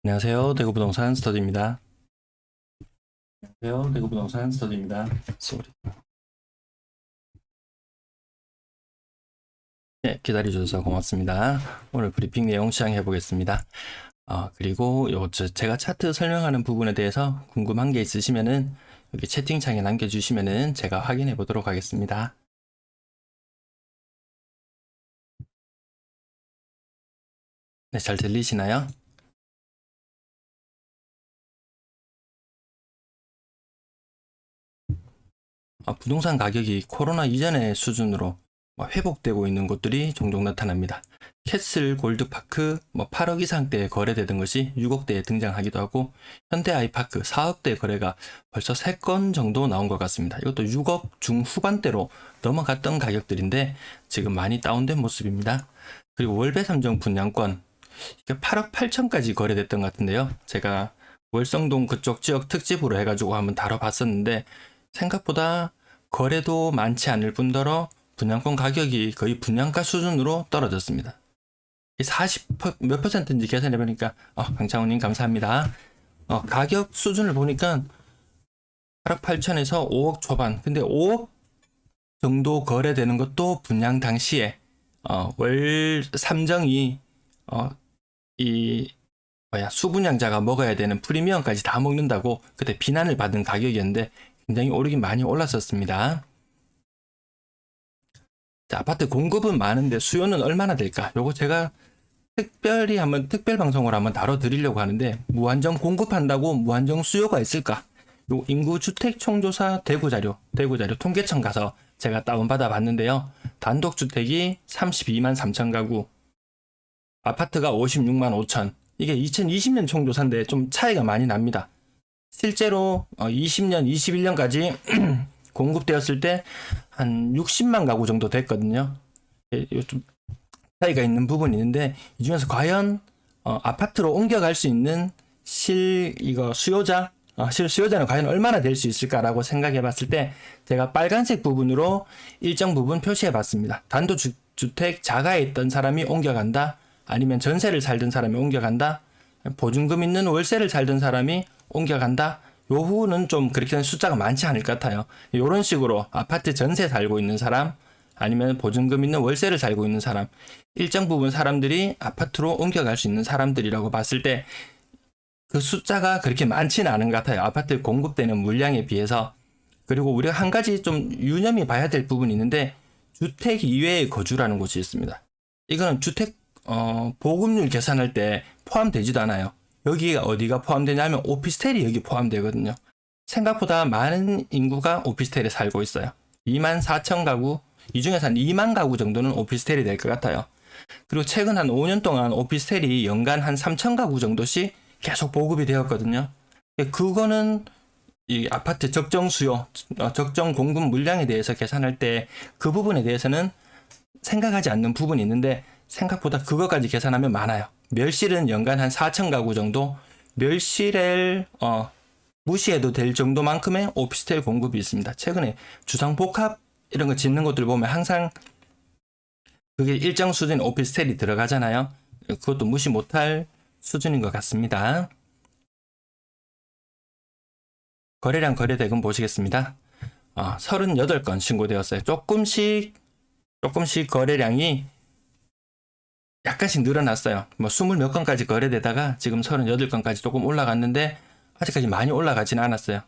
안녕하세요. 대구부동산 스터디입니다. 안녕하세요. 대구부동산 스터디입니다. 쏘리. 네, 기다려주셔서 고맙습니다. 오늘 브리핑 내용 시작해 보겠습니다. 그리고 제가 차트 설명하는 부분에 대해서 궁금한 게 있으시면은 여기 채팅창에 남겨주시면은 제가 확인해 보도록 하겠습니다. 네, 잘 들리시나요? 부동산 가격이 코로나 이전의 수준으로 회복되고 있는 곳들이 종종 나타납니다. 캐슬 골드파크 8억 이상대에 거래되던 것이 6억대에 등장하기도 하고 현대 아이파크 4억대 거래가 벌써 3건 정도 나온 것 같습니다. 이것도 6억 중후반대로 넘어갔던 가격들인데 지금 많이 다운된 모습입니다. 그리고 월배 3정 분양권 8억 8천까지 거래됐던 것 같은데요. 제가 월성동 그쪽 지역 특집으로 해가지고 한번 다뤄봤었는데 생각보다 거래도 많지 않을 뿐더러 분양권 가격이 거의 분양가 수준으로 떨어졌습니다. 40 몇 퍼센트인지 계산해 보니까 강창훈님 감사합니다. 가격 수준을 보니까 8억 8천에서 5억 초반. 근데 5억 정도 거래되는 것도 분양 당시에 월 3정이 이 수분양자가 먹어야 되는 프리미엄까지 다 먹는다고 그때 비난을 받은 가격이었는데 굉장히 오르긴 많이 올랐었습니다. 자, 아파트 공급은 많은데 수요는 얼마나 될까? 요거 제가 특별히 한번 특별 방송을 한번 다뤄드리려고 하는데 무한정 공급한다고 무한정 수요가 있을까? 요 인구 주택 총조사 대구 자료 통계청 가서 제가 다운받아 봤는데요. 단독 주택이 32만 3천 가구, 아파트가 56만 5천. 이게 2020년 총조사인데 좀 차이가 많이 납니다. 실제로 20년, 21년까지 공급되었을 때 한 60만 가구 정도 됐거든요. 좀 차이가 있는 부분이 있는데 이 중에서 과연 아파트로 옮겨갈 수 있는 수요자는 과연 얼마나 될 수 있을까라고 생각해 봤을 때 제가 빨간색 부분으로 일정 부분 표시해 봤습니다. 단독주택 자가에 있던 사람이 옮겨간다, 아니면 전세를 살던 사람이 옮겨간다, 보증금 있는 월세를 살던 사람이 옮겨간다. 요 부분은 좀 그렇게 숫자가 많지 않을 것 같아요. 이런 식으로 아파트 전세 살고 있는 사람, 아니면 보증금 있는 월세를 살고 있는 사람, 일정 부분 사람들이 아파트로 옮겨갈 수 있는 사람들이라고 봤을 때 그 숫자가 그렇게 많지는 않은 것 같아요. 아파트 공급되는 물량에 비해서. 그리고 우리가 한 가지 좀 유념히 봐야 될 부분이 있는데 주택 이외의 거주라는 곳이 있습니다. 이거는 주택 보급률 계산할 때 포함되지도 않아요. 여기가 어디가 포함되냐면 오피스텔이 여기 포함되거든요. 생각보다 많은 인구가 오피스텔에 살고 있어요. 2만 4천 가구, 이 중에서 한 2만 가구 정도는 오피스텔이 될 것 같아요. 그리고 최근 한 5년 동안 오피스텔이 연간 한 3천 가구 정도씩 계속 보급이 되었거든요. 그거는 이 아파트 적정 수요, 적정 공급 물량에 대해서 계산할 때 그 부분에 대해서는 생각하지 않는 부분이 있는데 생각보다 그거까지 계산하면 많아요. 멸실은 연간 한 4천 가구 정도, 멸실을 무시해도 될 정도만큼의 오피스텔 공급이 있습니다. 최근에 주상복합 이런 거 짓는 것들 보면 항상 그게 일정 수준 오피스텔이 들어가잖아요. 그것도 무시 못할 수준인 것 같습니다. 거래량 거래대금 보시겠습니다. 38건 신고되었어요. 조금씩 거래량이 약간씩 늘어났어요. 20 몇 건까지 거래되다가 지금 38건까지 조금 올라갔는데 아직까지 많이 올라가지는 않았어요.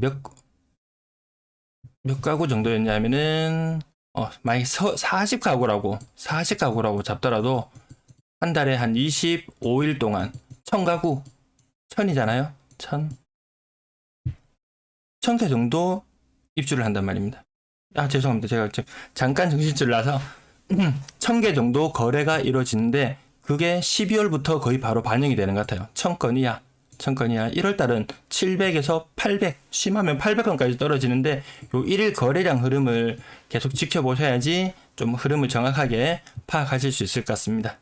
몇 가구 정도였냐면은 만약 40가구라고 잡더라도 한 달에 한 25일 동안 1000가구, 1000이잖아요. 1000개 정도 입주를 한단 말입니다. 죄송합니다. 제가 지금 잠깐 정신줄 나서 1000개 정도 거래가 이루어지는데 그게 12월부터 거의 바로 반영이 되는 것 같아요. 1000건이야. 1월달은 700에서 800, 심하면 800건까지 떨어지는데 요 1일 거래량 흐름을 계속 지켜보셔야지 좀 흐름을 정확하게 파악하실 수 있을 것 같습니다.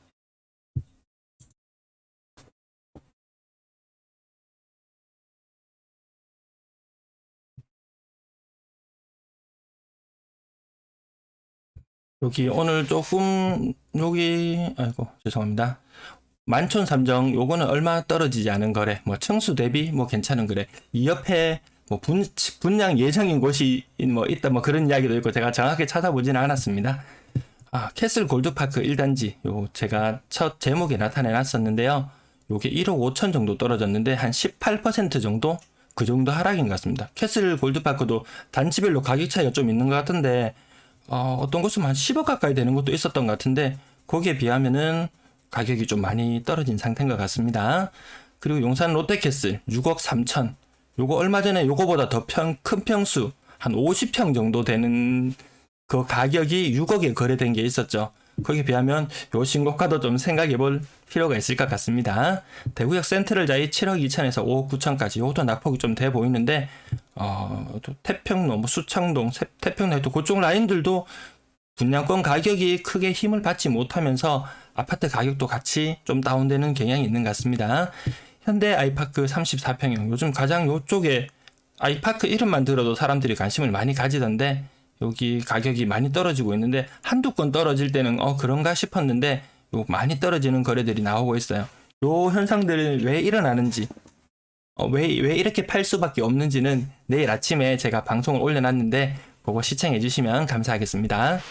여기 오늘 조금 여기 아이고 죄송합니다. 만촌 삼정 요거는 얼마 떨어지지 않은 거래. 뭐 층수 대비 뭐 괜찮은 거래. 이 옆에 뭐 분양 예정인 곳이 뭐 있다 뭐 그런 이야기도 있고 제가 정확히 찾아보지는 않았습니다. 아, 캐슬 골드파크 1단지 요 제가 첫 제목에 나타내 놨었는데요. 요게 1억 5천 정도 떨어졌는데 한 18% 정도 그 정도 하락인 것 같습니다. 캐슬 골드파크도 단지별로 가격 차이가 좀 있는 것 같은데 어떤 곳은 한 10억 가까이 되는 것도 있었던 것 같은데 거기에 비하면은 가격이 좀 많이 떨어진 상태인 것 같습니다. 그리고 용산 롯데캐슬 6억 3천 요거 얼마 전에 요거보다 더 큰 평수 한 50평 정도 되는 그 가격이 6억에 거래된 게 있었죠. 거기에 비하면 요 신고가도 좀 생각해 볼 필요가 있을 것 같습니다. 대구역 센트럴자이 7억 2천에서 5억 9천까지 요것도 낙폭이 좀 돼 보이는데 또 태평로, 뭐 수창동, 태평로 또 그쪽 라인들도 분양권 가격이 크게 힘을 받지 못하면서 아파트 가격도 같이 좀 다운되는 경향이 있는 것 같습니다. 현대 아이파크 34평형 요즘 가장 요쪽에 아이파크 이름만 들어도 사람들이 관심을 많이 가지던데 여기 가격이 많이 떨어지고 있는데 한두 건 떨어질 때는 그런가 싶었는데 요 많이 떨어지는 거래들이 나오고 있어요. 요 현상들이 왜 일어나는지 왜 이렇게 팔 수밖에 없는지는 내일 아침에 제가 방송을 올려놨는데 그거 시청해 주시면 감사하겠습니다.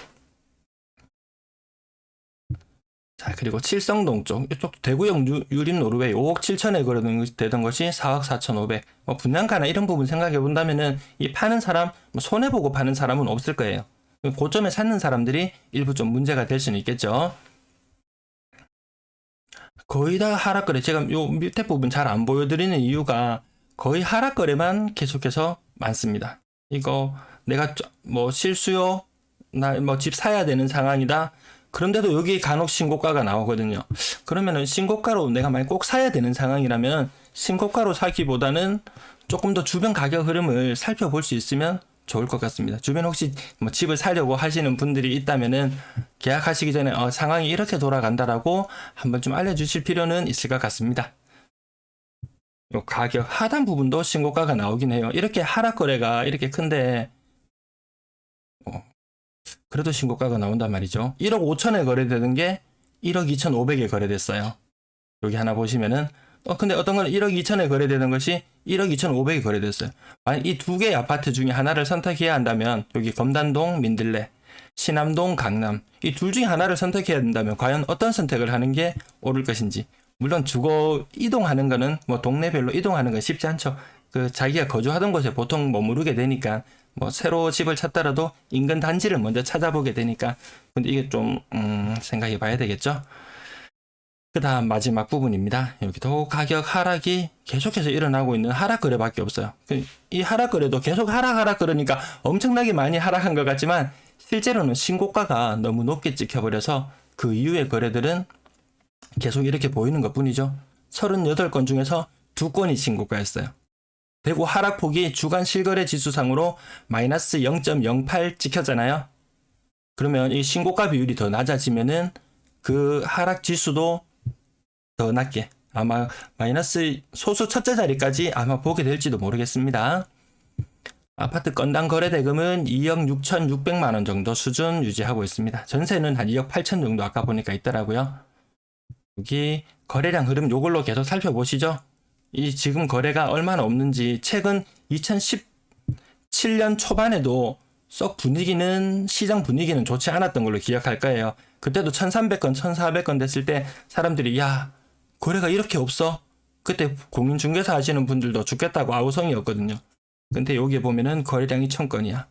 자, 그리고 칠성동 쪽, 이쪽도 대구역 유림 노르웨이 5억 7천에 거래되던 것이 4억 4,500. 뭐 분양가나 이런 부분 생각해 본다면은 이 파는 사람, 뭐 손해보고 파는 사람은 없을 거예요. 고점에 찾는 사람들이 일부 좀 문제가 될 수는 있겠죠. 거의 다 하락거래. 제가 요 밑에 부분 잘 안 보여드리는 이유가 거의 하락거래만 계속해서 많습니다. 이거 내가 뭐 실수요, 나 뭐 집 사야 되는 상황이다. 그런데도 여기 간혹 신고가가 나오거든요. 그러면은 신고가로 내가 만약 꼭 사야 되는 상황이라면 신고가로 사기보다는 조금 더 주변 가격 흐름을 살펴볼 수 있으면 좋을 것 같습니다. 주변 혹시 뭐 집을 사려고 하시는 분들이 있다면은 계약하시기 전에 상황이 이렇게 돌아간다라고 한번 좀 알려주실 필요는 있을 것 같습니다. 요 가격 하단 부분도 신고가가 나오긴 해요. 이렇게 하락 거래가 이렇게 큰데 그래도 신고가가 나온단 말이죠. 1억 5천에 거래되는 게 1억 2,500에 거래됐어요. 여기 하나 보시면은 근데 어떤 건 1억 2천에 거래되는 것이 1억 2,500에 거래됐어요. 만약 이 두 개의 아파트 중에 하나를 선택해야 한다면 여기 검단동, 민들레, 신암동, 강남 이 둘 중에 하나를 선택해야 된다면 과연 어떤 선택을 하는 게 옳을 것인지. 물론 주거 이동하는 거는 뭐 동네별로 이동하는 건 쉽지 않죠. 그 자기가 거주하던 곳에 보통 머무르게 되니까 뭐 새로 집을 찾더라도 인근 단지를 먼저 찾아보게 되니까 근데 이게 좀 생각해 봐야 되겠죠. 그 다음 마지막 부분입니다. 여기도 가격 하락이 계속해서 일어나고 있는 하락 거래밖에 없어요. 이 하락 거래도 계속 하락 그러니까 엄청나게 많이 하락한 것 같지만 실제로는 신고가가 너무 높게 찍혀버려서 그 이후의 거래들은 계속 이렇게 보이는 것 뿐이죠. 38건 중에서 2건이 신고가였어요. 대구 하락폭이 주간 실거래 지수상으로 마이너스 0.08 찍혔잖아요. 그러면 이 신고가 비율이 더 낮아지면은 그 하락 지수도 더 낮게 아마 마이너스 소수 첫째 자리까지 아마 보게 될지도 모르겠습니다. 아파트 건당 거래 대금은 2억 6,600만 원 정도 수준 유지하고 있습니다. 전세는 한 2억 8천 정도 아까 보니까 있더라고요. 여기 거래량 흐름 요걸로 계속 살펴보시죠. 이 지금 거래가 얼마나 없는지 최근 2017년 초반에도 썩 시장 분위기는 좋지 않았던 걸로 기억할 거예요. 그때도 1300건, 1400건 됐을 때 사람들이 야 거래가 이렇게 없어? 그때 공인중개사 하시는 분들도 죽겠다고 아우성이었거든요. 근데 여기에 보면은 거래량이 1000건이야.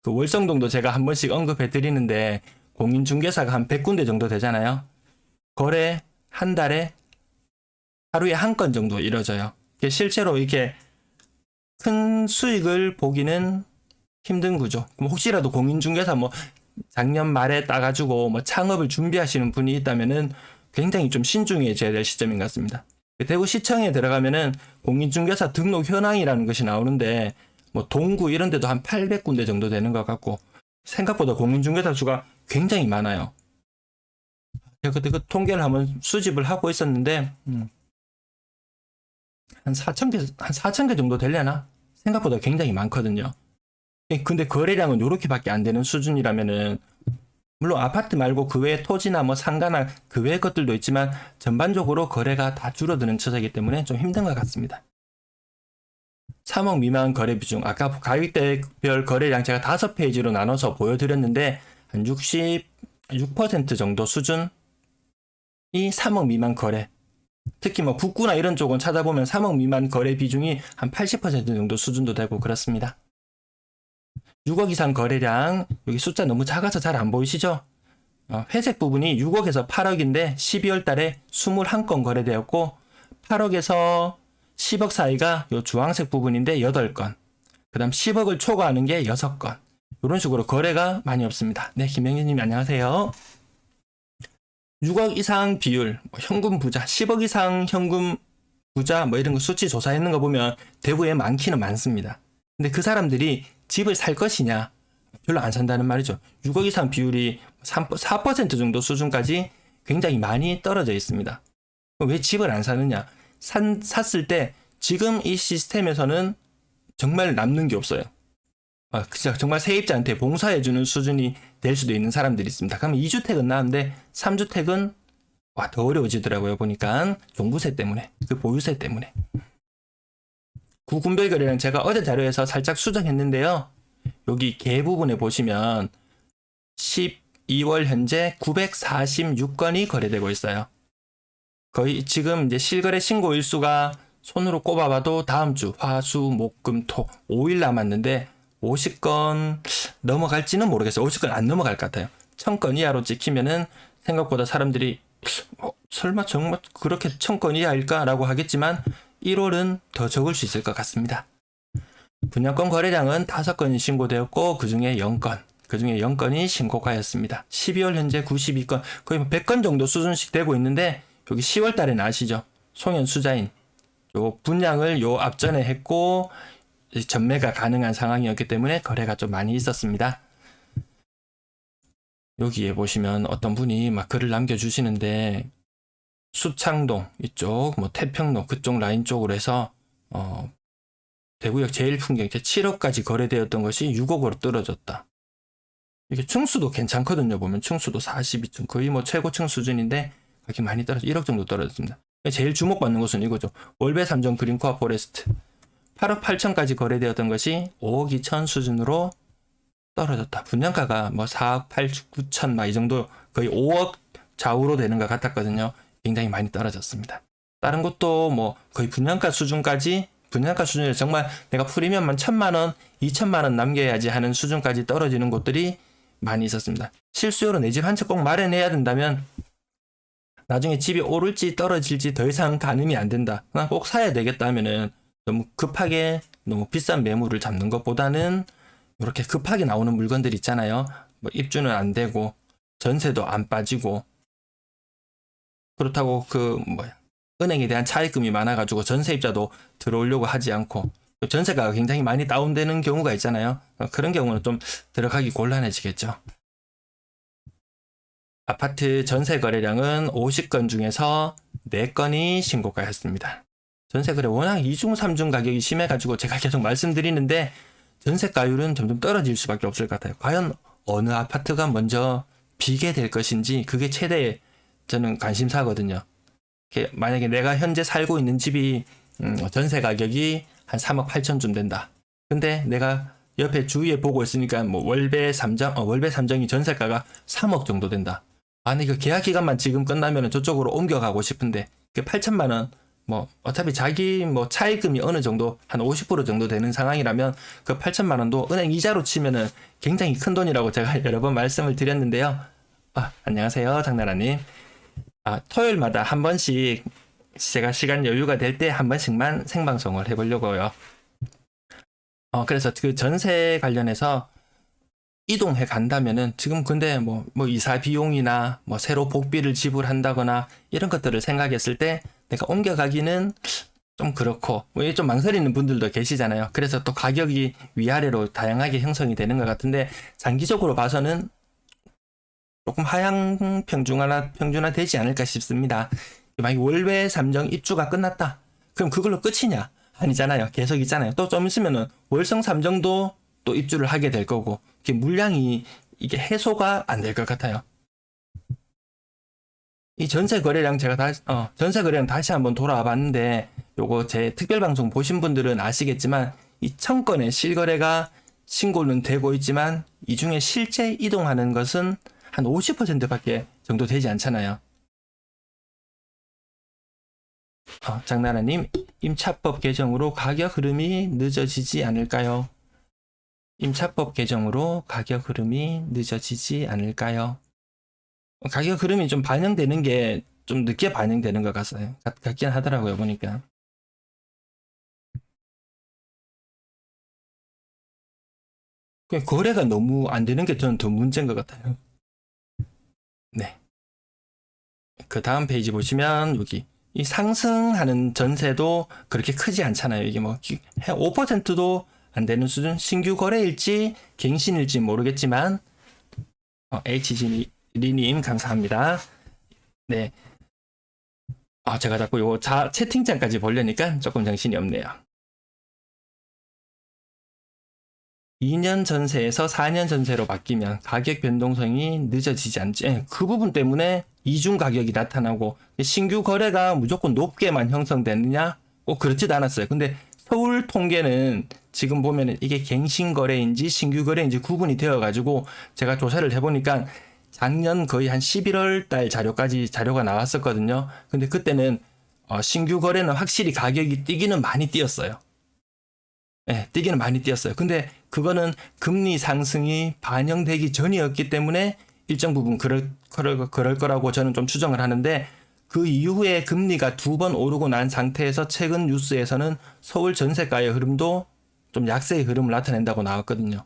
그 월성동도 제가 한 번씩 언급해 드리는데 공인중개사가 한 100군데 정도 되잖아요. 거래 한 달에 하루에 한 건 정도 이뤄져요. 실제로 이렇게 큰 수익을 보기는 힘든 구조. 혹시라도 공인중개사 뭐 작년 말에 따가지고 뭐 창업을 준비하시는 분이 있다면은 굉장히 좀 신중해져야 될 시점인 것 같습니다. 대구시청에 들어가면은 공인중개사 등록 현황이라는 것이 나오는데 뭐 동구 이런 데도 한 800군데 정도 되는 것 같고 생각보다 공인중개사 수가 굉장히 많아요. 제가 그때 그 통계를 한번 수집을 하고 있었는데 한 4,000개 정도 되려나? 생각보다 굉장히 많거든요. 근데 거래량은 요렇게밖에 안 되는 수준이라면은 물론 아파트 말고 그 외에 토지나 뭐 상가나 그 외의 것들도 있지만 전반적으로 거래가 다 줄어드는 추세이기 때문에 좀 힘든 것 같습니다. 3억 미만 거래 비중, 아까 가격대별 거래량 제가 5페이지로 나눠서 보여드렸는데 한 66% 정도 수준이 3억 미만 거래. 특히 뭐 북구나 이런 쪽은 찾아보면 3억 미만 거래 비중이 한 80% 정도 수준도 되고 그렇습니다. 6억 이상 거래량, 여기 숫자 너무 작아서 잘 안 보이시죠? 회색 부분이 6억에서 8억인데 12월 달에 21건 거래되었고 8억에서 10억 사이가 요 주황색 부분인데 8건. 그 다음 10억을 초과하는 게 6건. 이런 식으로 거래가 많이 없습니다. 네, 김영희님 안녕하세요. 6억 이상 비율, 현금 부자, 10억 이상 현금 부자 뭐 이런 거 수치 조사했는 거 보면 대구에 많기는 많습니다. 근데 그 사람들이 집을 살 것이냐? 별로 안 산다는 말이죠. 6억 이상 비율이 4% 정도 수준까지 굉장히 많이 떨어져 있습니다. 왜 집을 안 사느냐? 샀을 때 지금 이 시스템에서는 정말 남는 게 없어요. 진짜 정말 세입자한테 봉사해주는 수준이 될 수도 있는 사람들이 있습니다. 그러면 2주택은 나은데 3주택은 더 어려워지더라고요. 보니까 종부세 때문에, 그 보유세 때문에. 구군별 거래량 제가 어제 자료에서 살짝 수정했는데요. 여기 개 부분에 보시면 12월 현재 946건이 거래되고 있어요. 거의 지금 이제 실거래 신고 일수가 손으로 꼽아봐도 다음 주 화, 수, 목, 금, 토 5일 남았는데 50건 넘어갈지는 모르겠어요. 50건 안 넘어갈 것 같아요. 1000건 이하로 찍히면은 생각보다 사람들이 설마 정말 그렇게 1000건 이하일까? 라고 하겠지만 1월은 더 적을 수 있을 것 같습니다. 분양권 거래량은 5건이 신고되었고 그 중에 0건이 신고가였습니다. 12월 현재 92건, 거의 100건 정도 수준씩 되고 있는데 여기 10월 달에는 아시죠? 송현수자인 요 분양을 요 앞전에 했고 전매가 가능한 상황이었기 때문에 거래가 좀 많이 있었습니다. 여기에 보시면 어떤 분이 막 글을 남겨주시는데 수창동 이쪽, 뭐 태평로 그쪽 라인 쪽으로 해서 대구역 제일풍경 7억까지 거래되었던 것이 6억으로 떨어졌다. 이게 층수도 괜찮거든요. 보면 층수도 42층, 거의 뭐 최고층 수준인데 이렇게 많이 떨어져 1억 정도 떨어졌습니다. 제일 주목받는 것은 이거죠. 월배 3정 그린코아 포레스트 8억 8천까지 거래되었던 것이 5억 2천 수준으로 떨어졌다. 분양가가 뭐 4억 8, 9천 막 이 정도 거의 5억 좌우로 되는 것 같았거든요. 굉장히 많이 떨어졌습니다. 다른 곳도 뭐 거의 분양가 수준까지, 분양가 수준에 정말 내가 프리미엄만 1,000만 원, 2천만 원 남겨야지 하는 수준까지 떨어지는 곳들이 많이 있었습니다. 실수요로 내 집 한 채 꼭 마련해야 된다면 나중에 집이 오를지 떨어질지 더 이상 가늠이 안 된다. 그냥 꼭 사야 되겠다 하면은 너무 급하게 너무 비싼 매물을 잡는 것보다는 이렇게 급하게 나오는 물건들 있잖아요. 뭐 입주는 안 되고 전세도 안 빠지고 그렇다고 은행에 대한 차입금이 많아가지고 전세입자도 들어오려고 하지 않고 전세가 굉장히 많이 다운되는 경우가 있잖아요. 그런 경우는 좀 들어가기 곤란해지겠죠. 아파트 전세 거래량은 50건 중에서 4건이 신고가였습니다. 전세 거래 워낙 2중, 3중 가격이 심해가지고 제가 계속 말씀드리는데 전세가율은 점점 떨어질 수밖에 없을 것 같아요. 과연 어느 아파트가 먼저 비게 될 것인지 그게 최대의 저는 관심사거든요. 만약에 내가 현재 살고 있는 집이 전세 가격이 한 3억 8천쯤 된다. 근데 내가 옆에 주위에 보고 있으니까 뭐 월배 3정이 전세가가 3억 정도 된다. 아니 그 계약 기간만 지금 끝나면 저쪽으로 옮겨가고 싶은데 그 8천만 원 뭐 어차피 자기 뭐 차입금이 어느 정도 한 50% 정도 되는 상황이라면 그 8천만 원도 은행 이자로 치면은 굉장히 큰 돈이라고 제가 여러 번 말씀을 드렸는데요. 안녕하세요 장나라님. 토요일마다 한 번씩 제가 시간 여유가 될 때 한 번씩만 생방송을 해보려고요. 그래서 그 전세 관련해서 이동해 간다면은 지금 근데 뭐 이사 비용이나 뭐 새로 복비를 지불한다거나 이런 것들을 생각했을 때 내가 옮겨가기는 좀 그렇고 뭐 좀 망설이는 분들도 계시잖아요. 그래서 또 가격이 위아래로 다양하게 형성이 되는 것 같은데 장기적으로 봐서는 조금 하향 평준화 되지 않을까 싶습니다. 만약 월배 3정 입주가 끝났다. 그럼 그걸로 끝이냐? 아니잖아요. 계속 있잖아요. 또 좀 있으면은 월성 3정도 또 입주를 하게 될 거고, 물량이 이게 해소가 안 될 것 같아요. 이 전세 거래량 제가 전세 거래량 다시 한번 돌아와 봤는데 요거 제 특별 방송 보신 분들은 아시겠지만 이 1000건의 실거래가 신고는 되고 있지만 이 중에 실제 이동하는 것은 한 50%밖에 정도 되지 않잖아요. 장나라님, 임차법 개정으로 가격 흐름이 늦어지지 않을까요? 임차법 개정으로 가격 흐름이 늦어지지 않을까요? 가격 흐름이 좀 반영되는 게 좀 늦게 반영되는 것 같긴 하더라고요, 보니까. 거래가 너무 안 되는 게 저는 더 문제인 것 같아요. 네. 그 다음 페이지 보시면 여기 이 상승하는 전세도 그렇게 크지 않잖아요. 이게 뭐 5%도 안 되는 수준, 신규 거래일지 갱신일지 모르겠지만 HG 리님 감사합니다. 네. 제가 자꾸 요 채팅창까지 보려니까 조금 정신이 없네요. 2년 전세에서 4년 전세로 바뀌면 가격 변동성이 늦어지지 않지. 그 부분 때문에 이중 가격이 나타나고 신규 거래가 무조건 높게만 형성되느냐? 꼭 그렇지도 않았어요. 근데 서울 통계는 지금 보면은 이게 갱신 거래인지 신규 거래인지 구분이 되어가지고 제가 조사를 해보니까 작년 거의 한 11월 달 자료가 나왔었거든요. 근데 그때는 신규 거래는 확실히 가격이 뛰기는 많이 뛰었어요. 네, 뛰기는 많이 뛰었어요. 근데 그거는 금리 상승이 반영되기 전이었기 때문에 일정 부분 그럴 거라고 저는 좀 추정을 하는데 그 이후에 금리가 2번 오르고 난 상태에서 최근 뉴스에서는 서울 전세가의 흐름도 좀 약세의 흐름을 나타낸다고 나왔거든요.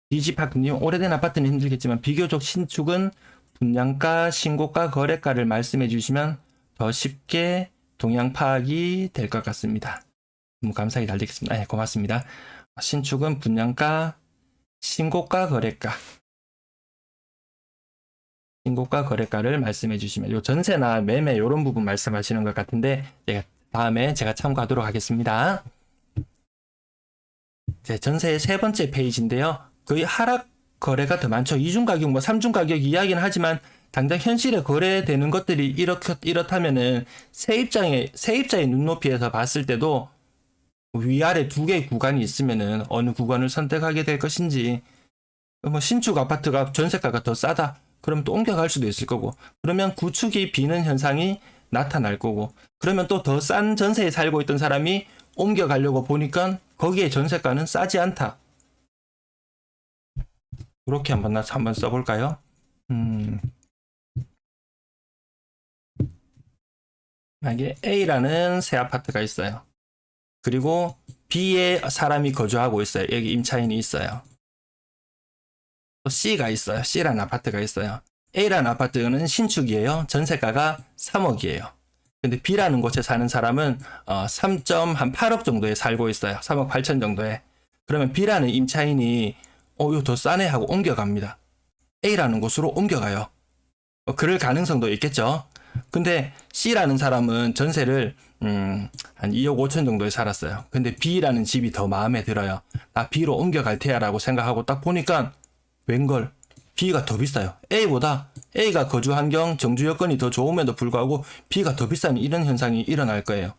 디지파크님, 오래된 아파트는 힘들겠지만 비교적 신축은 분양가, 신고가, 거래가를 말씀해 주시면 더 쉽게 동향 파악이 될 것 같습니다. 너무 감사히 달리겠습니다. 네, 고맙습니다. 신축은 분양가, 신고가, 거래가. 신고가, 거래가를 말씀해 주시면 요 전세나 매매 이런 부분 말씀하시는 것 같은데 다음에 제가 참고하도록 하겠습니다. 전세의 세 번째 페이지인데요. 거의 하락 거래가 더 많죠. 이중 가격, 뭐 삼중 가격 이야기는 하지만 당장 현실에 거래되는 것들이 이렇다면은 세입자의 눈높이에서 봤을 때도 위아래 두 개의 구간이 있으면은 어느 구간을 선택하게 될 것인지, 뭐 신축 아파트가 전세가가 더 싸다. 그러면 또 옮겨갈 수도 있을 거고, 그러면 구축이 비는 현상이 나타날 거고, 그러면 또 더 싼 전세에 살고 있던 사람이 옮겨가려고 보니까 거기에 전세가는 싸지 않다. 이렇게 한번 써볼까요? 만약에 A라는 새 아파트가 있어요. 그리고 B에 사람이 거주하고 있어요. 여기 임차인이 있어요. 또 C가 있어요. C라는 아파트가 있어요. A라는 아파트는 신축이에요. 전세가가 3억이에요. 근데 B라는 곳에 사는 사람은 3.8억 정도에 살고 있어요. 3억 8천 정도에. 그러면 B라는 임차인이 이거 더 싸네 하고 옮겨갑니다. A라는 곳으로 옮겨가요. 그럴 가능성도 있겠죠. 근데 C라는 사람은 전세를 한 2억 5천 정도에 살았어요. 근데 B라는 집이 더 마음에 들어요. 나 B로 옮겨갈 테야 라고 생각하고 딱 보니까 웬걸 B가 더 비싸요. A보다 A가 거주 환경, 정주 여건이 더 좋음에도 불구하고 B가 더 비싼 이런 현상이 일어날 거예요.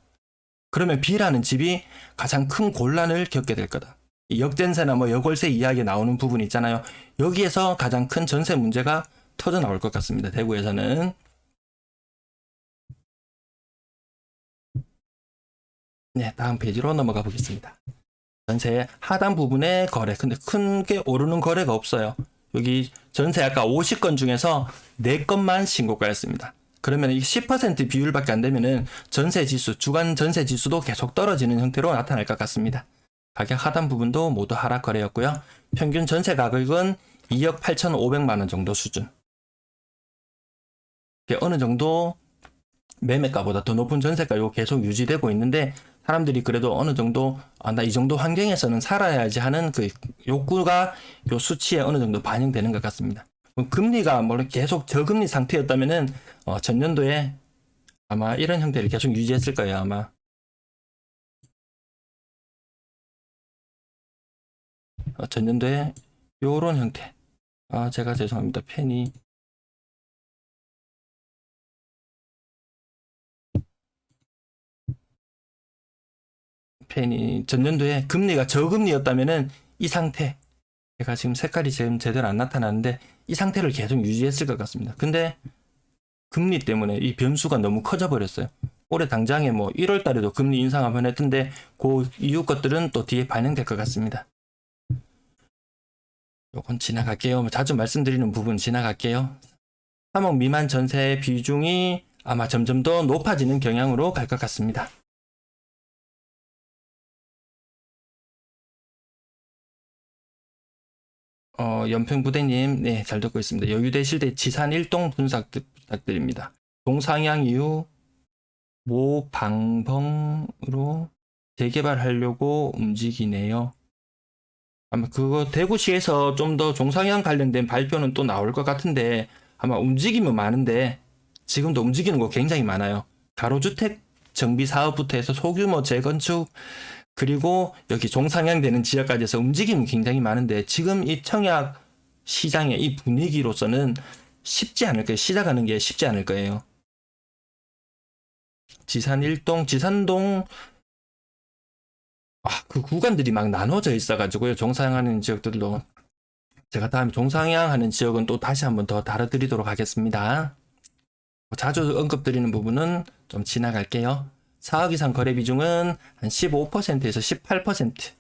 그러면 B라는 집이 가장 큰 곤란을 겪게 될 거다. 역전세나 뭐 여골세 이야기 나오는 부분이 있잖아요. 여기에서 가장 큰 전세 문제가 터져 나올 것 같습니다. 대구에서는. 네, 다음 페이지로 넘어가 보겠습니다. 전세 하단 부분의 거래. 근데 큰 게 오르는 거래가 없어요. 여기 전세 아까 50건 중에서 4건만 신고가였습니다. 그러면 이 10% 비율밖에 안 되면은 전세 지수, 주간 전세 지수도 계속 떨어지는 형태로 나타날 것 같습니다. 가격 하단 부분도 모두 하락 거래였고요. 평균 전세 가격은 2억 8,500만 원 정도 수준. 어느 정도 매매가보다 더 높은 전세가 계속 유지되고 있는데 사람들이 그래도 어느 정도 나 이 정도 환경에서는 살아야지 하는 그 욕구가 요 수치에 어느 정도 반영되는 것 같습니다. 금리가 뭐 계속 저금리 상태였다면은 전년도에 아마 이런 형태를 계속 유지했을 거예요, 아마. 전년도에 요런 형태. 제가 죄송합니다. 펜이 전년도에 금리가 저금리였다면은 이 상태, 제가 지금 색깔이 지금 제대로 안 나타나는데 이 상태를 계속 유지했을 것 같습니다. 근데 금리 때문에 이 변수가 너무 커져 버렸어요. 올해 당장에 뭐 1월 달에도 금리 인상 한번 했던데 그 이후 것들은 또 뒤에 반영될 것 같습니다. 요건 지나갈게요. 자주 말씀드리는 부분 지나갈게요. 3억 미만 전세 비중이 아마 점점 더 높아지는 경향으로 갈 것 같습니다. 연평부대님, 네, 잘 듣고 있습니다. 여유대실 대 지산 1동 분석 부탁드립니다. 동상향 이후 모방벙으로 재개발하려고 움직이네요. 아마 그거 대구시에서 좀 더 종상향 관련된 발표는 또 나올 것 같은데 아마 움직임은 많은데 지금도 움직이는 거 굉장히 많아요. 가로주택 정비 사업부터 해서 소규모 재건축 그리고 여기 종상향 되는 지역까지 해서 움직임이 굉장히 많은데 지금 이 청약 시장의 이 분위기로서는 쉽지 않을 거예요. 시작하는 게 쉽지 않을 거예요. 지산 1동, 지산동 그 구간들이 막 나눠져 있어가지고요. 종상향하는 지역들도 제가 다음에 종상향하는 지역은 또 다시 한번 더 다뤄드리도록 하겠습니다. 자주 언급드리는 부분은 좀 지나갈게요. 4억 이상 거래 비중은 한 15%에서 18%.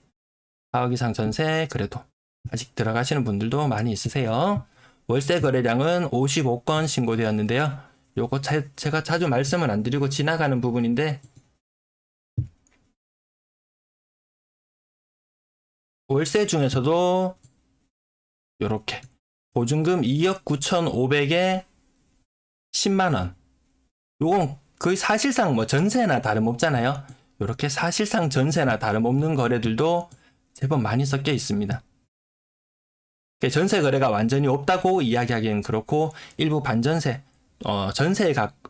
4억 이상 전세 그래도 아직 들어가시는 분들도 많이 있으세요. 월세 거래량은 55건 신고되었는데요. 요거 제가 자주 말씀을 안 드리고 지나가는 부분인데 월세 중에서도 요렇게 보증금 2억 9,500에 10만원. 요건 거의 사실상 뭐 전세나 다름없잖아요. 요렇게 사실상 전세나 다름없는 거래들도 제법 많이 섞여 있습니다. 전세 거래가 완전히 없다고 이야기하기엔 그렇고 일부 반전세,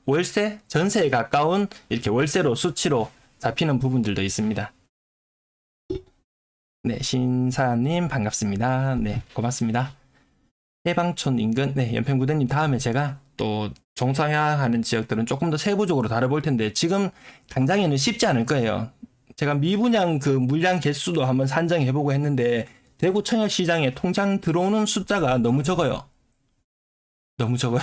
월세, 전세에 가까운 이렇게 월세로 수치로 잡히는 부분들도 있습니다. 네, 신사님 반갑습니다. 네, 고맙습니다. 해방촌 인근, 네, 연평구대님 다음에 제가 또 종상향하는 지역들은 조금 더 세부적으로 다뤄볼 텐데 지금 당장에는 쉽지 않을 거예요. 제가 미분양 그 물량 개수도 한번 산정해보고 했는데 대구 청약 시장에 통장 들어오는 숫자가 너무 적어요. 너무 적어요.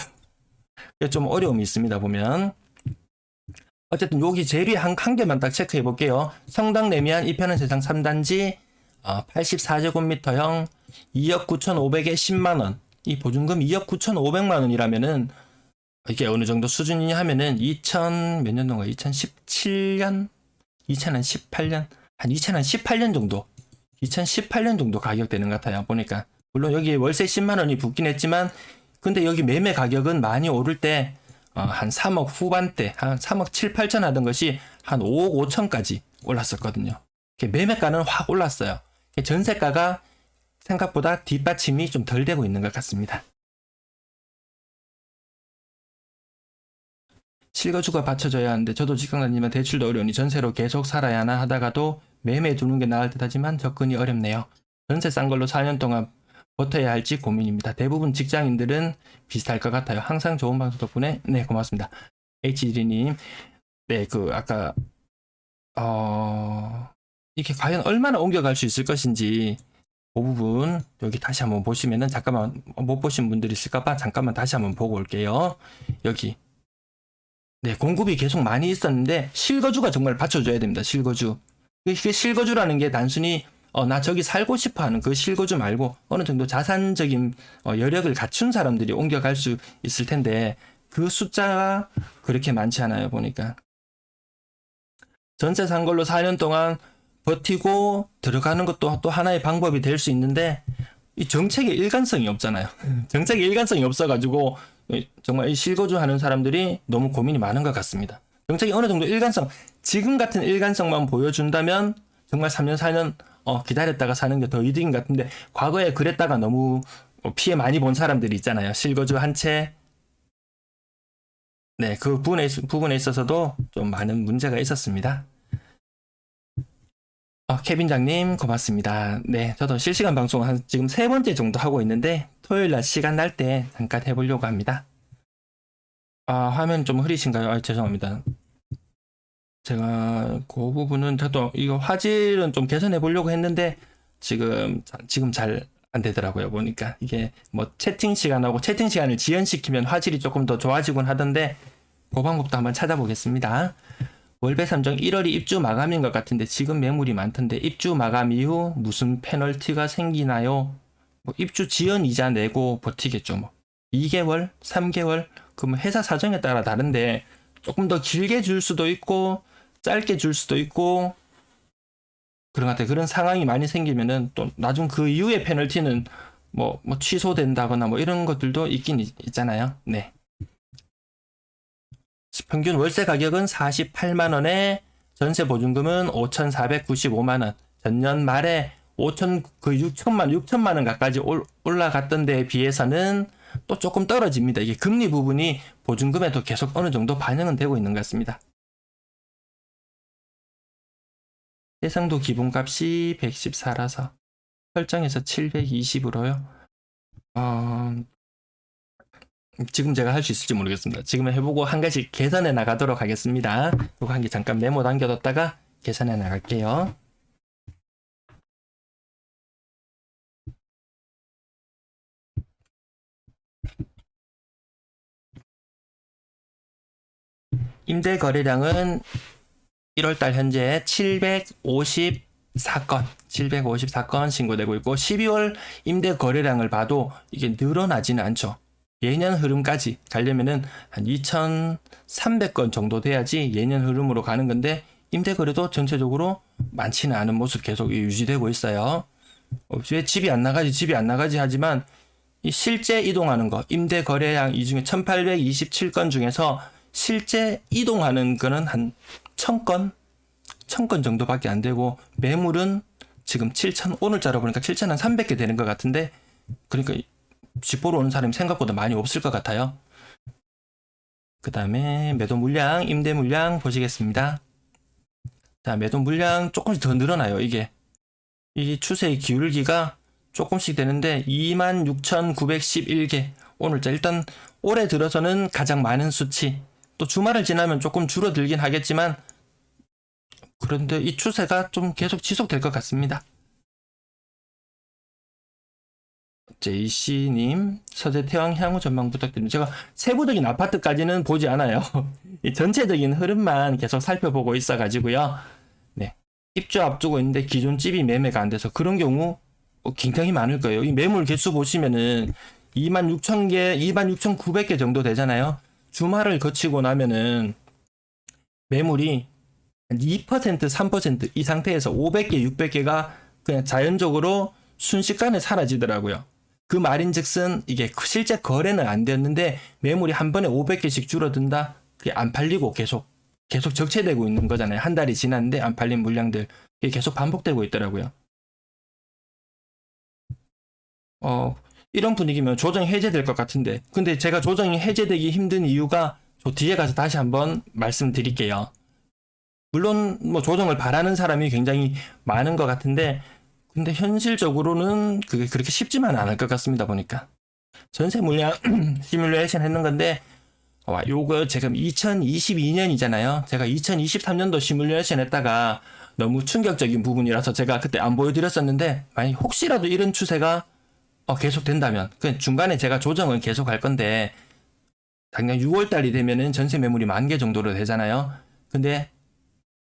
좀 어려움이 있습니다, 보면. 어쨌든 여기 제일 한 개만 딱 체크해 볼게요. 성당 내미안 이편은 세상 3단지 84제곱미터형 2억 9,500에 10만원. 이 보증금 2억 9,500만원이라면은 이게 어느 정도 수준이냐 하면은 2000몇 년도인가 2017년 2018년 한 2018년 정도 2018년 정도 가격 되는 것 같아요. 보니까 물론 여기 월세 10만원이 붙긴 했지만 근데 여기 매매 가격은 많이 오를 때 한 3억 후반대 한 3억 7, 8천 하던 것이 한 5억 5천까지 올랐었거든요. 매매가는 확 올랐어요. 전세가가 생각보다 뒷받침이 좀 덜 되고 있는 것 같습니다. 실거주가 받쳐줘야 하는데 저도 직장 다니지만 대출도 어려우니 전세로 계속 살아야 하나 하다가도 매매에 두는 게 나을 듯 하지만 접근이 어렵네요. 전세 싼 걸로 4년 동안 버텨야 할지 고민입니다. 대부분 직장인들은 비슷할 것 같아요. 항상 좋은 방송 덕분에 네 고맙습니다. HD님 네 아까 이게 과연 얼마나 옮겨갈 수 있을 것인지 그 부분 여기 다시 한번 보시면은 잠깐만 못 보신 분들이 있을까봐 잠깐만 다시 한번 보고 올게요. 여기 네 공급이 계속 많이 있었는데 실거주가 정말 받쳐줘야 됩니다. 실거주. 이게 실거주라는 게 단순히 나 저기 살고 싶어 하는 그 실거주 말고 어느 정도 자산적인 여력을 갖춘 사람들이 옮겨갈 수 있을 텐데 그 숫자가 그렇게 많지 않아요. 보니까 전세 산 걸로 4년 동안 버티고 들어가는 것도 또 하나의 방법이 될 수 있는데 이 정책의 일관성이 없잖아요. 정책의 일관성이 없어가지고 정말 이 실거주 하는 사람들이 너무 고민이 많은 것 같습니다. 정책이 어느 정도 일관성, 지금 같은 일관성만 보여준다면 정말 3년, 4년 기다렸다가 사는 게 더 이득인 것 같은데 과거에 그랬다가 너무 피해 많이 본 사람들이 있잖아요. 실거주 한 채. 네, 그 부분에 있어서도 좀 많은 문제가 있었습니다. 케빈장님 고맙습니다. 네, 저도 실시간 방송 한 지금 3번째 정도 하고 있는데 토요일 날 시간 날 때 잠깐 해보려고 합니다. 화면 좀 흐리신가요? 죄송합니다. 제가 그 부분은 저도 이거 화질은 좀 개선해 보려고 했는데 지금 잘 안 되더라고요. 보니까 이게 뭐 채팅 시간을 지연시키면 화질이 조금 더 좋아지곤 하던데 그 방법도 한번 찾아보겠습니다. 월배 3정 1월이 입주 마감인 것 같은데 지금 매물이 많던데 입주 마감 이후 무슨 페널티가 생기나요? 뭐 입주 지연 이자 내고 버티겠죠. 뭐 2개월, 3개월 그럼 회사 사정에 따라 다른데 조금 더 길게 줄 수도 있고 짧게 줄 수도 있고 그런 것 같아요. 그런 상황이 많이 생기면은 또 나중 그 이후의 페널티는 뭐 취소된다거나 뭐 이런 것들도 있긴 있잖아요. 네. 평균 월세 가격은 48만 원에 전세 보증금은 5,495만 원. 전년 말에 6천만 원 가까이 올라갔던 데에 비해서는 또 조금 떨어집니다. 이게 금리 부분이 보증금에도 계속 어느 정도 반영은 되고 있는 것 같습니다. 해상도 기본값이 114라서 설정해서 720으로요. 지금 제가 할 수 있을지 모르겠습니다. 지금은 해보고 한 가지 계산해 나가도록 하겠습니다. 이거 한 개 잠깐 메모 남겨뒀다가 계산해 나갈게요. 임대 거래량은 1월달 현재 754건 신고되고 있고 12월 임대 거래량을 봐도 이게 늘어나지는 않죠. 예년 흐름까지 가려면은 한 2,300건 정도 돼야지 예년 흐름으로 가는 건데 임대 거래도 전체적으로 많지는 않은 모습 계속 유지되고 있어요. 왜 집이 안 나가지 하지만 이 실제 이동하는 거 임대 거래량 이 중에 1,827건 중에서 실제 이동하는 거는 한 1,000건 정도밖에 안 되고 매물은 지금 7,000 오늘자로 보니까 7,300개 되는 것 같은데 그러니까 집 보러 오는 사람이 생각보다 많이 없을 것 같아요. 그 다음에 매도 물량, 임대 물량 보시겠습니다. 자, 매도 물량 조금씩 더 늘어나요. 이게 이 추세의 기울기가 조금씩 되는데 26,911개 오늘자 일단 올해 들어서는 가장 많은 수치. 또 주말을 지나면 조금 줄어들긴 하겠지만 그런데 이 추세가 좀 계속 지속될 것 같습니다. JC님, 서재태왕 향후 전망 부탁드립니다. 제가 세부적인 아파트까지는 보지 않아요. 전체적인 흐름만 계속 살펴보고 있어가지고요. 네. 입주 앞두고 있는데 기존 집이 매매가 안 돼서 그런 경우 굉장히 많을 거예요. 이 매물 개수 보시면은 26,000개, 26,900개 정도 되잖아요. 주말을 거치고 나면은 매물이 2%, 3% 이 상태에서 500개, 600개가 그냥 자연적으로 순식간에 사라지더라고요. 그 말인즉슨 이게 실제 거래는 안 되었는데 매물이 한 번에 500개씩 줄어든다. 그게 안 팔리고 계속 적체되고 있는 거잖아요. 한 달이 지났는데 안 팔린 물량들 이게 계속 반복되고 있더라고요. 이런 분위기면 조정이 해제될 것 같은데 근데 제가 조정이 해제되기 힘든 이유가 저 뒤에 가서 다시 한번 말씀드릴게요. 물론 뭐 조정을 바라는 사람이 굉장히 많은 것 같은데 근데 현실적으로는 그게 그렇게 쉽지만 않을 것 같습니다. 보니까 전세 물량 시뮬레이션 했는 건데 요거 지금 2022년이잖아요. 제가 2023년도 시뮬레이션 했다가 너무 충격적인 부분이라서 제가 그때 안 보여드렸었는데 만약 혹시라도 이런 추세가 계속 된다면 그 중간에 제가 조정은 계속 할 건데 작년 6월달이 되면은 전세 매물이 10,000개 정도로 되잖아요. 근데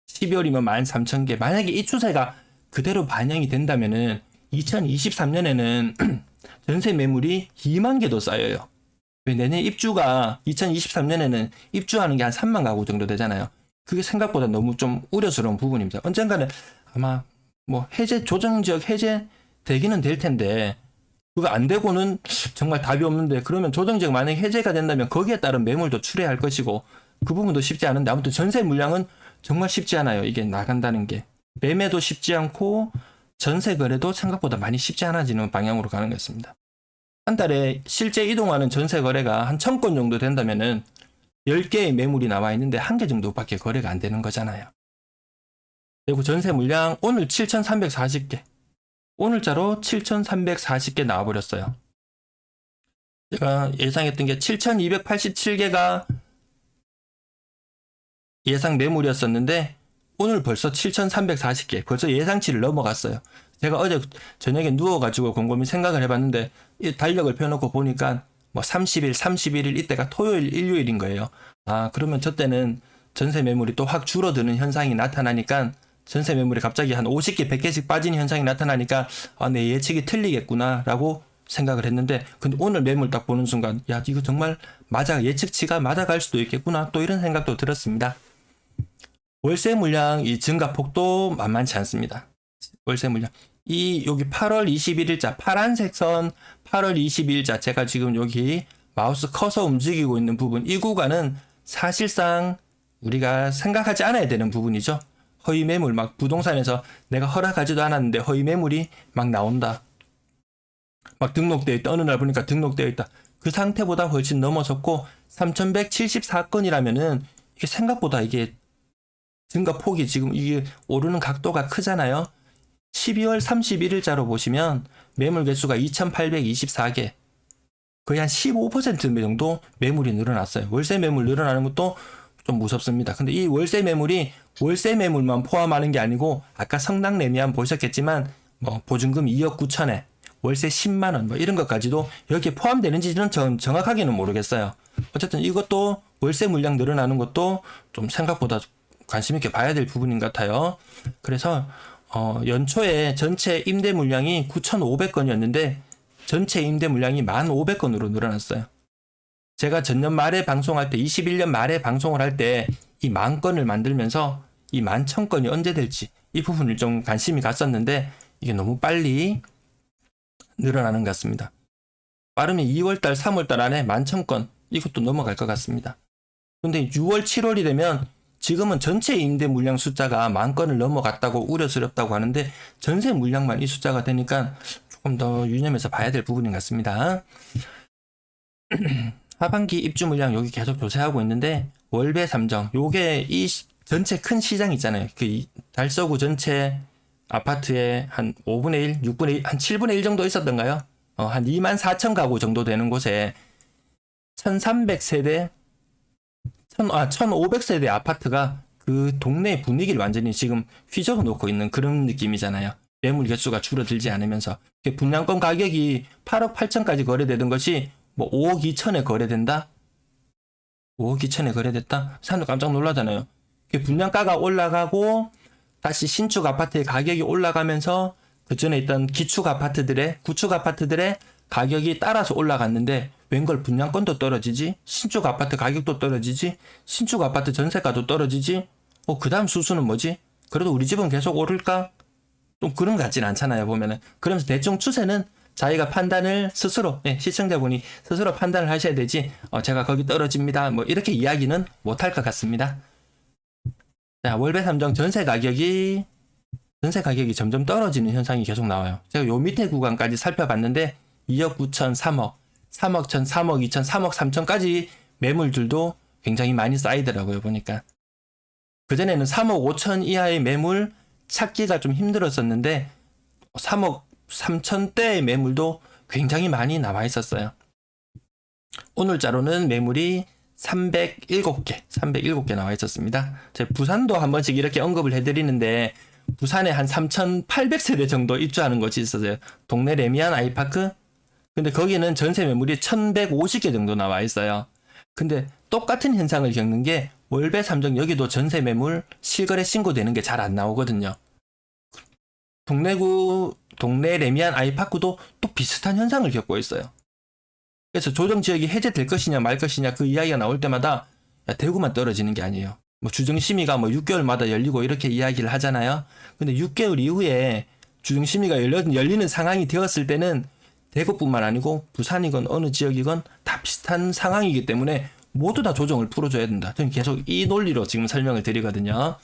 12월이면 13,000개. 만약에 이 추세가 그대로 반영이 된다면은 2023년에는 전세 매물이 2만 개도 쌓여요. 왜 내년 입주가 2023년에는 입주하는 게 한 3만 가구 정도 되잖아요. 그게 생각보다 너무 좀 우려스러운 부분입니다. 언젠가는 아마 뭐 조정 지역 해제 되기는 될 텐데 그거 안 되고는 정말 답이 없는데 그러면 조정 지역 만약에 해제가 된다면 거기에 따른 매물도 출회할 것이고 그 부분도 쉽지 않은데 아무튼 전세 물량은 정말 쉽지 않아요. 이게 나간다는 게. 매매도 쉽지 않고 전세 거래도 생각보다 많이 쉽지 않아지는 방향으로 가는 것 같습니다. 한 달에 실제 이동하는 전세 거래가 한 1,000건 정도 된다면은 10개의 매물이 나와 있는데 1개 정도밖에 거래가 안 되는 거잖아요. 그리고 전세 물량 오늘 7,340개. 오늘자로 7,340개 나와버렸어요. 제가 예상했던 게 7,287개가 예상 매물이었었는데 오늘 벌써 7,340개, 벌써 예상치를 넘어갔어요. 제가 어제 저녁에 누워가지고 곰곰이 생각을 해봤는데 이 달력을 펴놓고 보니까 뭐 30일, 31일 이때가 토요일, 일요일인 거예요. 아, 그러면 저 때는 전세 매물이 또 확 줄어드는 현상이 나타나니까 전세 매물이 갑자기 한 50개, 100개씩 빠지는 현상이 나타나니까 아, 내 예측이 틀리겠구나라고 생각을 했는데 근데 오늘 매물 딱 보는 순간 야, 이거 정말 맞아, 예측치가 맞아갈 수도 있겠구나 또 이런 생각도 들었습니다. 월세 물량 이 증가폭도 만만치 않습니다. 월세 물량. 여기 8월 21일자 파란색 선 8월 22일자 제가 지금 여기 마우스 커서 움직이고 있는 부분 이 구간은 사실상 우리가 생각하지 않아야 되는 부분이죠. 허위 매물 막 부동산에서 내가 허락하지도 않았는데 허위 매물이 막 나온다. 막 등록되어 있다. 어느 날 보니까 등록되어 있다. 그 상태보다 훨씬 넘어섰고 3,174건이라면은 이게 생각보다 이게 증가 폭이 지금 이게 오르는 각도가 크잖아요. 12월 31일자로 보시면 매물 개수가 2,824개. 거의 한 15% 정도 매물이 늘어났어요. 월세 매물 늘어나는 것도 좀 무섭습니다. 근데 이 월세 매물이 월세 매물만 포함하는 게 아니고 아까 성당 매매한 보셨겠지만 뭐 보증금 2억 9천에 월세 10만 원 뭐 이런 것까지도 여기에 포함되는지는 전 정확하게는 모르겠어요. 어쨌든 이것도 월세 물량 늘어나는 것도 좀 생각보다 관심 있게 봐야 될 부분인 것 같아요. 그래서 연초에 전체 임대 물량이 9,500건이었는데 전체 임대 물량이 1,500건으로 늘어났어요. 제가 전년 말에 방송할 때 21년 말에 방송을 할 때 이 10,000건을 만들면서 이 11,000건이 언제 될지 이 부분을 좀 관심이 갔었는데 이게 너무 빨리 늘어나는 것 같습니다. 빠르면 2월달, 3월달 안에 11,000건 이것도 넘어갈 것 같습니다. 근데 6월, 7월이 되면 지금은 전체 임대 물량 숫자가 10,000건을 넘어갔다고 우려스럽다고 하는데 전세 물량만 이 숫자가 되니까 조금 더 유념해서 봐야 될 부분인 것 같습니다. 하반기 입주 물량 여기 계속 조사하고 있는데 월배 3정 요게 이 전체 큰 시장 있잖아요. 그 달서구 전체 아파트에 한 5분의 1, 6분의 1, 한 7분의 1 정도 있었던가요? 한 24,000 가구 정도 되는 곳에 1,300세대 1,500세대 아파트가 그 동네 분위기를 완전히 지금 휘저어 놓고 있는 그런 느낌이잖아요. 매물 개수가 줄어들지 않으면서 분양권 가격이 8억 8천까지 거래되던 것이 뭐 5억 2천에 거래된다? 5억 2천에 거래됐다? 사람들 깜짝 놀라잖아요. 분양가가 올라가고 다시 신축 아파트의 가격이 올라가면서 그 전에 있던 구축 아파트들의 가격이 따라서 올라갔는데 웬걸 분양권도 떨어지지? 신축 아파트 가격도 떨어지지? 신축 아파트 전세가도 떨어지지? 그 다음 수수는 뭐지? 그래도 우리 집은 계속 오를까? 좀 그런 것 같진 않잖아요, 보면은. 그러면서 대충 추세는 자기가 판단을 스스로, 시청자분이 스스로 판단을 하셔야 되지, 제가 거기 떨어집니다. 뭐, 이렇게 이야기는 못할 것 같습니다. 자, 월배 3정 전세 가격이 점점 떨어지는 현상이 계속 나와요. 제가 요 밑에 구간까지 살펴봤는데, 2억 9천, 3억, 3억 1천, 3억 2천, 3억 3천까지 매물들도 굉장히 많이 쌓이더라고요, 보니까. 그전에는 3억 5천 이하의 매물 찾기가 좀 힘들었었는데, 3억 3천대의 매물도 굉장히 많이 나와 있었어요. 오늘자로는 매물이 307개 나와 있었습니다. 제가 부산도 한 번씩 이렇게 언급을 해드리는데 부산에 한 3,800세대 정도 입주하는 곳이 있었어요. 동네 레미안 아이파크. 근데 거기는 전세 매물이 1,150개 정도 나와 있어요. 근데 똑같은 현상을 겪는 게 월배 3정 여기도 전세 매물 실거래 신고되는 게 잘 안 나오거든요. 동네 레미안 아이파크도 또 비슷한 현상을 겪고 있어요. 그래서 조정지역이 해제될 것이냐 말 것이냐 그 이야기가 나올 때마다 대구만 떨어지는 게 아니에요. 뭐 주정심의가 뭐 6개월마다 열리고 이렇게 이야기를 하잖아요. 근데 6개월 이후에 주정심의가 열리는 상황이 되었을 때는 대구뿐만 아니고 부산이건 어느 지역이건 다 비슷한 상황이기 때문에 모두 다 조정을 풀어줘야 된다. 저는 계속 이 논리로 지금 설명을 드리거든요.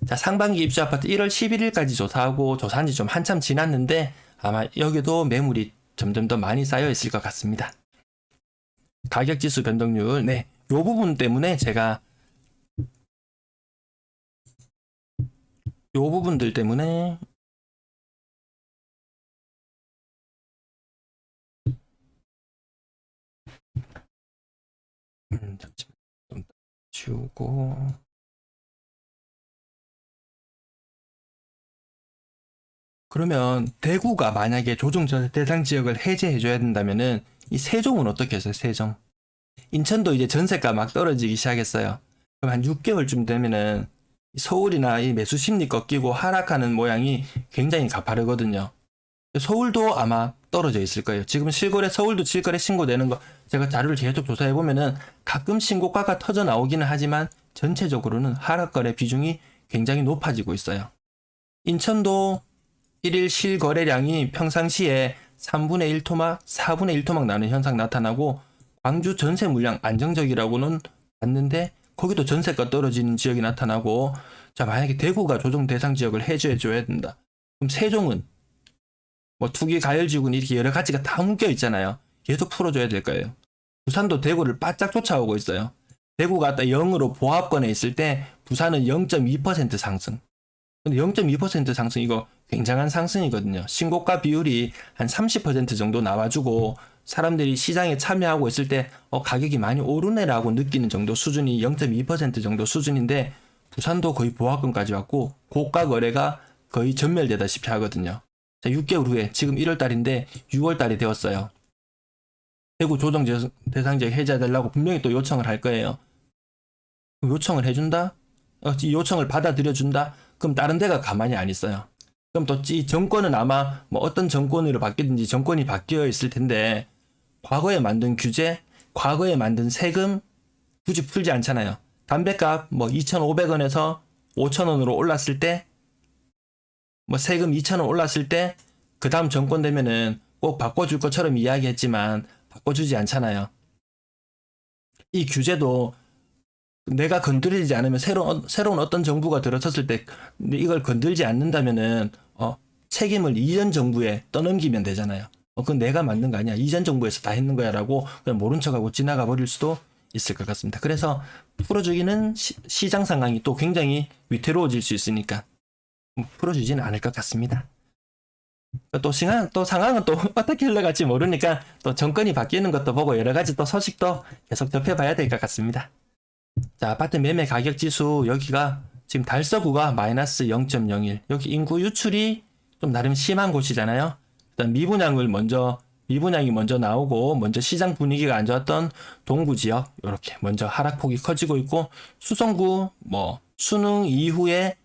자, 상반기 입주 아파트 1월 11일까지 조사하고 조사한 지 좀 한참 지났는데 아마 여기도 매물이 점점 더 많이 쌓여 있을 것 같습니다. 가격지수 변동률, 이 부분 때문에 제가 요 부분들 때문에 잠시만 좀 지우고 그러면 대구가 만약에 조정 대상 지역을 해제해줘야 된다면은 이 세종은 어떻게 했어요? 세종. 인천도 이제 전세가 막 떨어지기 시작했어요. 그럼 한 6개월쯤 되면은 서울이나 이 매수 심리 꺾이고 하락하는 모양이 굉장히 가파르거든요. 서울도 아마 떨어져 있을 거예요. 지금 실거래 서울도 실거래 신고되는 거 제가 자료를 계속 조사해 보면은 가끔 신고가가 터져 나오기는 하지만 전체적으로는 하락거래 비중이 굉장히 높아지고 있어요. 인천도 1일 실거래량이 평상시에 3분의 1토막, 4분의 1토막 나는 현상 나타나고 광주 전세 물량 안정적이라고는 봤는데 거기도 전세가 떨어지는 지역이 나타나고 자 만약에 대구가 조정 대상 지역을 해줘야 된다. 그럼 세종은 뭐 투기 가열지구는 이렇게 여러 가지가 다 묶여 있잖아요. 계속 풀어줘야 될 거예요. 부산도 대구를 바짝 쫓아오고 있어요. 대구가 딱 0으로 보합권에 있을 때 부산은 0.2% 상승. 근데 0.2% 상승 이거 굉장한 상승이거든요. 신고가 비율이 한 30% 정도 나와주고 사람들이 시장에 참여하고 있을 때 가격이 많이 오르네라고 느끼는 정도 수준이 0.2% 정도 수준인데 부산도 거의 보합권까지 왔고 고가 거래가 거의 전멸되다시피 하거든요. 자, 6개월 후에 지금 1월 달인데 6월 달이 되었어요. 대구 조정 대상 지역 해제해달라고 분명히 또 요청을 할 거예요. 요청을 해준다? 이 요청을 받아들여준다? 그럼 다른 데가 가만히 안 있어요. 그럼 또 이 정권은 아마 뭐 어떤 정권으로 바뀌든지 정권이 바뀌어 있을 텐데 과거에 만든 규제, 과거에 만든 세금 굳이 풀지 않잖아요. 담배값 뭐 2,500원에서 5,000원으로 올랐을 때 뭐 세금 2,000원 올랐을 때 그 다음 정권 되면은 꼭 바꿔줄 것처럼 이야기했지만 바꿔주지 않잖아요. 이 규제도 내가 건드리지 않으면 새로운 어떤 정부가 들어섰을 때 이걸 건들지 않는다면은 책임을 이전 정부에 떠넘기면 되잖아요. 그건 내가 만든 거 아니야. 이전 정부에서 다 했는 거야라고 그냥 모른 척하고 지나가 버릴 수도 있을 것 같습니다. 그래서 풀어주기는 시장 상황이 또 굉장히 위태로워질 수 있으니까 풀어주지는 않을 것 같습니다. 또 상황은 또 어떻게 흘러갈지 모르니까 또 정권이 바뀌는 것도 보고 여러 가지 또 소식도 계속 접해봐야 될 것 같습니다. 자, 아파트 매매 가격 지수 여기가 지금 달서구가 마이너스 0.01. 여기 인구 유출이 좀 나름 심한 곳이잖아요. 일단 미분양이 먼저 나오고 먼저 시장 분위기가 안 좋았던 동구 지역 이렇게 먼저 하락폭이 커지고 있고 수성구 뭐 수능 이후에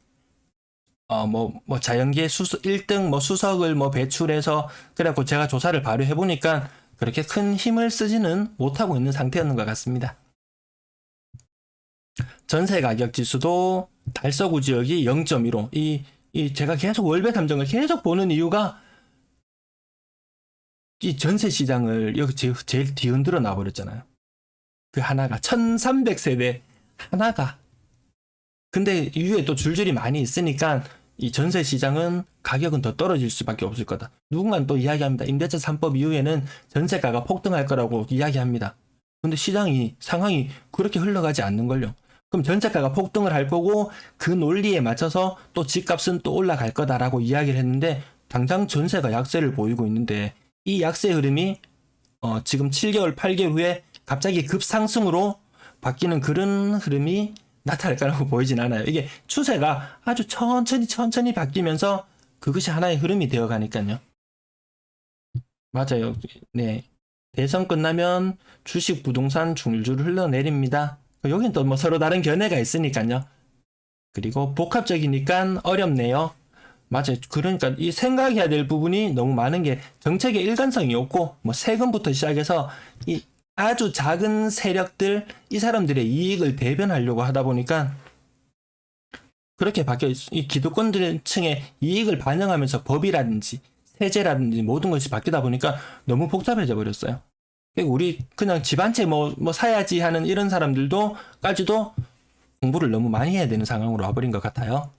자연계 1등 수석을 배출해서 그래갖고 제가 조사를 바로 해보니까 그렇게 큰 힘을 쓰지는 못하고 있는 상태였는 것 같습니다. 전세 가격 지수도 달서구 지역이 0.15. 이 제가 계속 월배 탐정을 계속 보는 이유가 이 전세 시장을 여기 제일 뒤흔들어 놔버렸잖아요. 그 하나가 1300세대 하나가. 근데 이후에 또 줄줄이 많이 있으니까 이 전세 시장은 가격은 더 떨어질 수밖에 없을 거다. 누군가는 또 이야기합니다. 임대차 3법 이후에는 전세가가 폭등할 거라고 이야기합니다. 근데 상황이 그렇게 흘러가지 않는걸요. 그럼 전세가가 폭등을 할 거고 그 논리에 맞춰서 또 집값은 또 올라갈 거다라고 이야기를 했는데 당장 전세가 약세를 보이고 있는데 이 약세 흐름이 지금 7개월, 8개월 후에 갑자기 급상승으로 바뀌는 그런 흐름이 나타날 거라고 보이진 않아요. 이게 추세가 아주 천천히 바뀌면서 그것이 하나의 흐름이 되어 가니까요. 맞아요. 네. 대선 끝나면 주식, 부동산 줄줄 흘러내립니다. 여긴 또 서로 다른 견해가 있으니까요. 그리고 복합적이니까 어렵네요. 맞아요. 그러니까 이 생각해야 될 부분이 너무 많은 게 정책의 일관성이 없고 세금부터 시작해서 이 아주 작은 세력들 이 사람들의 이익을 대변하려고 하다 보니까 그렇게 바뀌어 이 기득권층의 이익을 반영하면서 법이라든지 세제라든지 모든 것이 바뀌다 보니까 너무 복잡해져 버렸어요. 우리 그냥 집 한 채 사야지 하는 이런 사람들도까지도 공부를 너무 많이 해야 되는 상황으로 와버린 것 같아요.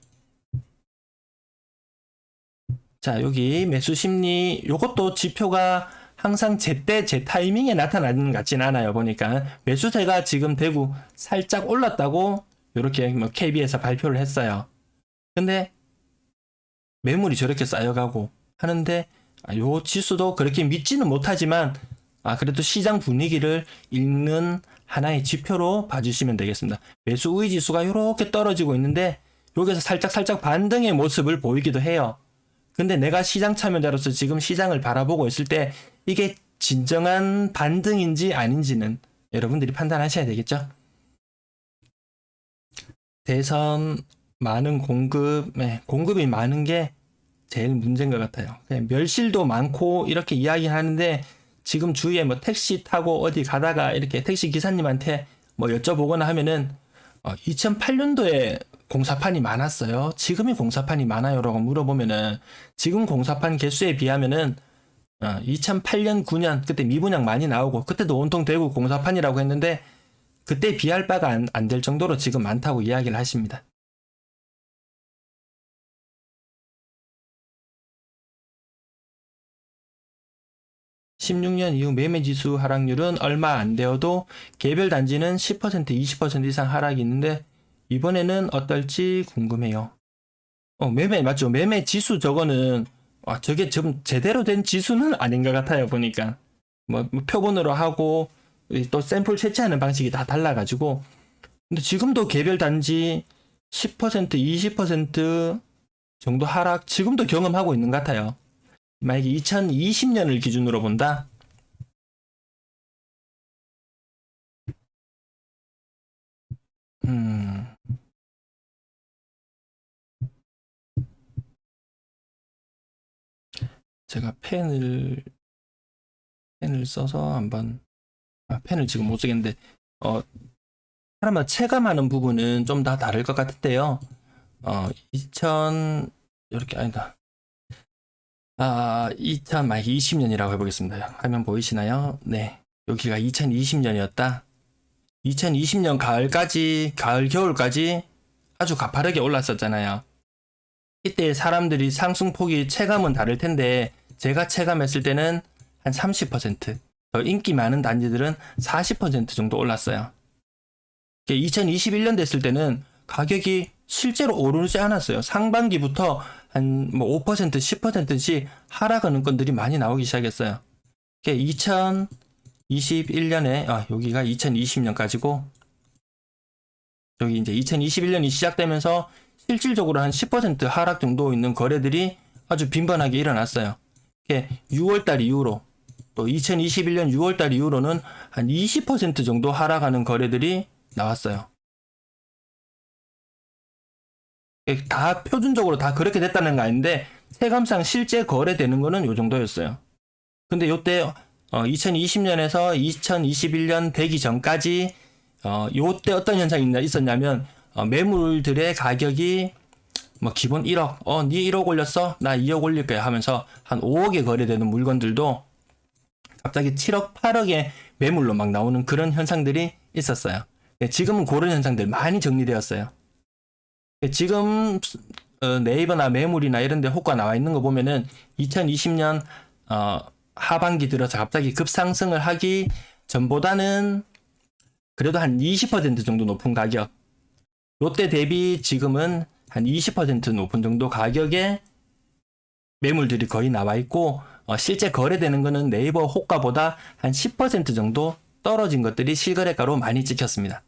자, 여기 매수 심리 요것도 지표가 항상 제때 제 타이밍에 나타나는 것 같진 않아요. 보니까 매수세가 지금 대구 살짝 올랐다고 이렇게 KB에서 발표를 했어요. 근데 매물이 저렇게 쌓여가고 하는데 요 지수도 그렇게 믿지는 못하지만 그래도 시장 분위기를 읽는 하나의 지표로 봐주시면 되겠습니다. 매수 우위 지수가 이렇게 떨어지고 있는데 여기서 살짝 반등의 모습을 보이기도 해요. 근데 내가 시장 참여자로서 지금 시장을 바라보고 있을 때 이게 진정한 반등인지 아닌지는 여러분들이 판단하셔야 되겠죠. 대선 많은 공급이 많은 게 제일 문제인 것 같아요. 그냥 멸실도 많고 이렇게 이야기하는데 지금 주위에 뭐 택시 타고 어디 가다가 이렇게 택시 기사님한테 뭐 여쭤보거나 하면은 2008년도에 공사판이 많았어요. 지금이 공사판이 많아요라고 물어보면은 지금 공사판 개수에 비하면은 2008년 9년 그때 미분양 많이 나오고 그때도 온통 대구 공사판이라고 했는데 그때 비할 바가 안 될 정도로 지금 많다고 이야기를 하십니다. (16년) 이후 매매지수 하락률은 얼마 안 되어도 개별 단지는 10% 20% 이상 하락이 있는데 이번에는 어떨지 궁금해요. 매매 맞죠? 매매 지수 저거는 저게 좀 제대로 된 지수는 아닌 것 같아요. 보니까 뭐 표본으로 하고 또 샘플 채취하는 방식이 다 달라가지고 근데 지금도 개별 단지 10% 20% 정도 하락 지금도 경험하고 있는 것 같아요. 만약에 2020년을 기준으로 본다. 제가 펜을 써서 한번 펜을 지금 못 쓰겠는데 사람마다 체감하는 부분은 좀 다 다를 것 같은데요. 이렇게 아니다. 2020년이라고 해보겠습니다. 화면 보이시나요? 네. 여기가 2020년이었다. 2020년 가을, 겨울까지 아주 가파르게 올랐었잖아요. 이때 사람들이 상승폭이 체감은 다를 텐데, 제가 체감했을 때는 한 30%, 더 인기 많은 단지들은 40% 정도 올랐어요. 2021년 됐을 때는 가격이 실제로 오르지 않았어요. 상반기부터 한 5%, 10%씩 하락하는 건들이 많이 나오기 시작했어요. 2021년에 여기가 2020년까지고 여기 이제 2021년이 시작되면서 실질적으로 한 10% 하락 정도 있는 거래들이 아주 빈번하게 일어났어요. 6월달 이후로 또 2021년 6월달 이후로는 한 20% 정도 하락하는 거래들이 나왔어요. 다 표준적으로 다 그렇게 됐다는 거 아닌데 체감상 실제 거래되는 거는 요 정도였어요. 근데 요때 2020년에서 2021년 되기 전까지 요때 어떤 현상이 있었냐면 매물들의 가격이 뭐 기본 1억 니 1억 올렸어? 나 2억 올릴 거야 하면서 한 5억에 거래되는 물건들도 갑자기 7억 8억의 매물로 막 나오는 그런 현상들이 있었어요. 지금은 그런 현상들 많이 정리되었어요. 지금 네이버나 매물이나 이런 데 호가 나와 있는 거 보면은 2020년 하반기 들어서 갑자기 급상승을 하기 전보다는 그래도 한 20% 정도 높은 가격, 롯데 대비 지금은 한 20% 높은 정도 가격에 매물들이 거의 나와 있고 실제 거래되는 거는 네이버 호가보다 한 10% 정도 떨어진 것들이 실거래가로 많이 찍혔습니다.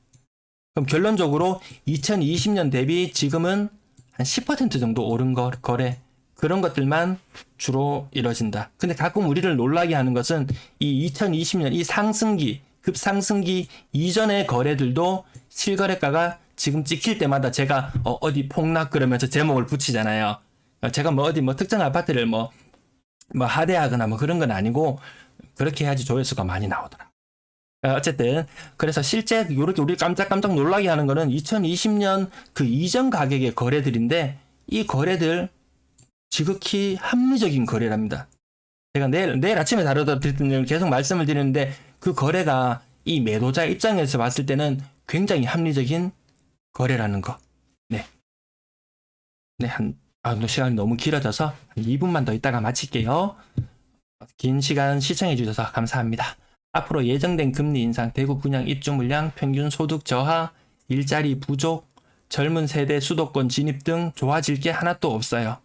그럼 결론적으로 2020년 대비 지금은 한 10% 정도 오른 거래 그런 것들만 주로 이뤄진다. 근데 가끔 우리를 놀라게 하는 것은 이 2020년 이 상승기 급상승기 이전의 거래들도 실거래가가 지금 찍힐 때마다 제가 어디 폭락 그러면서 제목을 붙이잖아요. 제가 뭐 어디 뭐 특정 아파트를 뭐 하대하거나 뭐 그런 건 아니고 그렇게 해야지 조회수가 많이 나오더라. 어쨌든 그래서 실제 이렇게 우리 깜짝깜짝 놀라게 하는 거는 2020년 그 이전 가격의 거래들인데 이 거래들 지극히 합리적인 거래랍니다. 제가 내일 아침에 다루다 계속 말씀을 드리는데 그 거래가 이 매도자 입장에서 봤을 때는 굉장히 합리적인 거래라는 거. 네, 시간이 너무 길어져서 한 2분만 더 있다가 마칠게요. 긴 시간 시청해 주셔서 감사합니다. 앞으로 예정된 금리 인상, 대구 분양 입주 물량, 평균 소득 저하, 일자리 부족, 젊은 세대 수도권 진입 등 좋아질 게 하나도 없어요.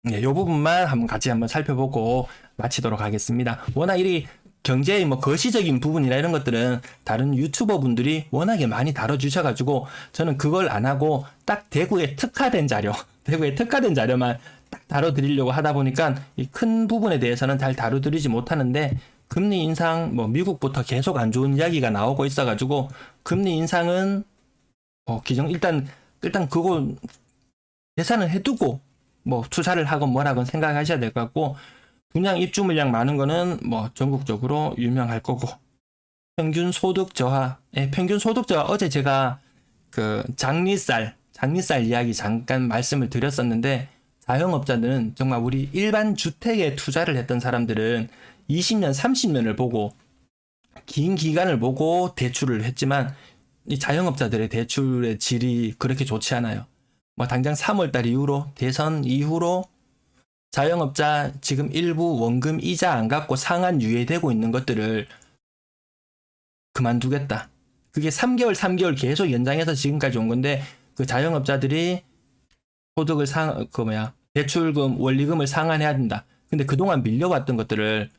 네, 요 부분만 한번 같이 한번 살펴보고 마치도록 하겠습니다. 워낙 이 경제의 뭐 거시적인 부분이나 이런 것들은 다른 유튜버 분들이 워낙에 많이 다뤄주셔가지고 저는 그걸 안 하고 딱 대구에 특화된 자료, 대구에 특화된 자료만 딱 다뤄드리려고 하다 보니까 이 큰 부분에 대해서는 잘 다뤄드리지 못하는데, 금리 인상, 뭐 미국부터 계속 안 좋은 이야기가 나오고 있어가지고 금리 인상은 일단 그거 계산을 해두고 뭐 투자를 하건 뭐라건 생각하셔야 될 것 같고, 분양 입주 물량 많은 거는 뭐 전국적으로 유명할 거고, 평균 소득 저하, 평균 소득 저하, 어제 제가 그 장리쌀 이야기 잠깐 말씀을 드렸었는데, 자영업자들은 정말 우리 일반 주택에 투자를 했던 사람들은 20년, 30년을 보고 긴 기간을 보고 대출을 했지만, 이 자영업자들의 대출의 질이 그렇게 좋지 않아요. 뭐 당장 3월달 이후로, 대선 이후로 자영업자 지금 일부 원금 이자 안 갚고 상한 유예되고 있는 것들을 그만두겠다. 그게 3개월 계속 연장해서 지금까지 온 건데, 그 자영업자들이 소득을 대출금, 원리금을 상환해야 된다. 근데 그동안 밀려왔던 것들을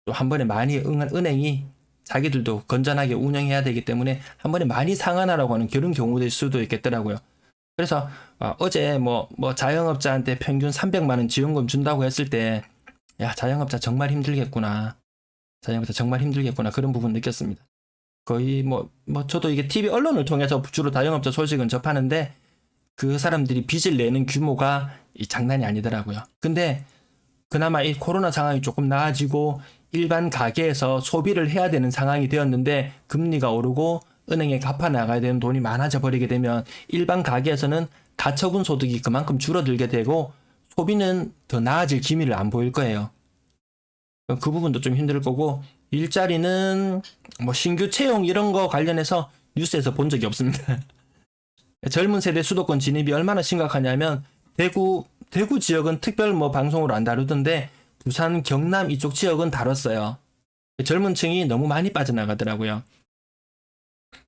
또 한 번에 많이 은행이 자기들도 건전하게 운영해야 되기 때문에 한 번에 많이 상환하라고 하는 그런 경우일 수도 있겠더라고요. 그래서 어제 뭐 자영업자한테 평균 300만 원 지원금 준다고 했을 때, 야, 자영업자 정말 힘들겠구나. 그런 부분 느꼈습니다. 거의 저도 이게 TV 언론을 통해서 주로 자영업자 소식은 접하는데, 그 사람들이 빚을 내는 규모가 장난이 아니더라고요. 근데 그나마 이 코로나 상황이 조금 나아지고 일반 가게에서 소비를 해야 되는 상황이 되었는데, 금리가 오르고 은행에 갚아 나가야 되는 돈이 많아져 버리게 되면 일반 가게에서는 가처분 소득이 그만큼 줄어들게 되고 소비는 더 나아질 기미를 안 보일 거예요. 그 부분도 좀 힘들 거고, 일자리는 뭐 신규 채용 이런 거 관련해서 뉴스에서 본 적이 없습니다. 젊은 세대 수도권 진입이 얼마나 심각하냐면, 대구 지역은 특별 방송으로 안 다루던데 부산, 경남 이쪽 지역은 다뤘어요. 젊은 층이 너무 많이 빠져나가더라고요.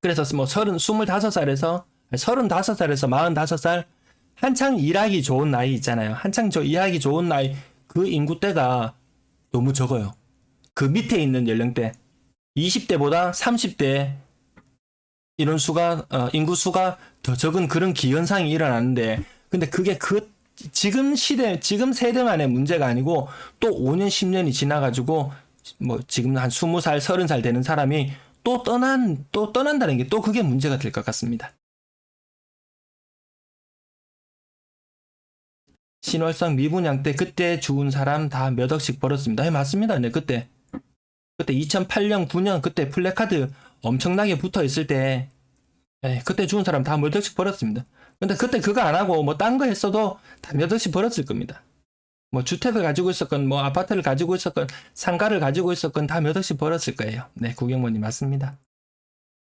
그래서 25살에서 45살 한창 일하기 좋은 나이 있잖아요. 한창 일하기 좋은 나이, 그 인구대가 너무 적어요. 그 밑에 있는 연령대 20대보다 30대 이런 인구 수가 더 적은 그런 기현상이 일어나는데, 근데 그게 지금 세대만의 문제가 아니고 또 5년 10년이 지나가지고 지금 한 20살 30살 되는 사람이 또 떠난다는 게 또 그게 문제가 될 것 같습니다. 신월성 미분양 때 그때 죽은 사람 다 몇 억씩 벌었습니다. 맞습니다. 네, 그때 2008년 9년 그때 플래카드 엄청나게 붙어 있을 때, 그때 죽은 사람 다 몇 억씩 벌었습니다. 근데 그때 그거 안 하고 딴 거 했어도 다 몇 억씩 벌었을 겁니다. 주택을 가지고 있었건 아파트를 가지고 있었건 상가를 가지고 있었건 다 몇 억씩 벌었을 거예요. 네, 구경모님 맞습니다.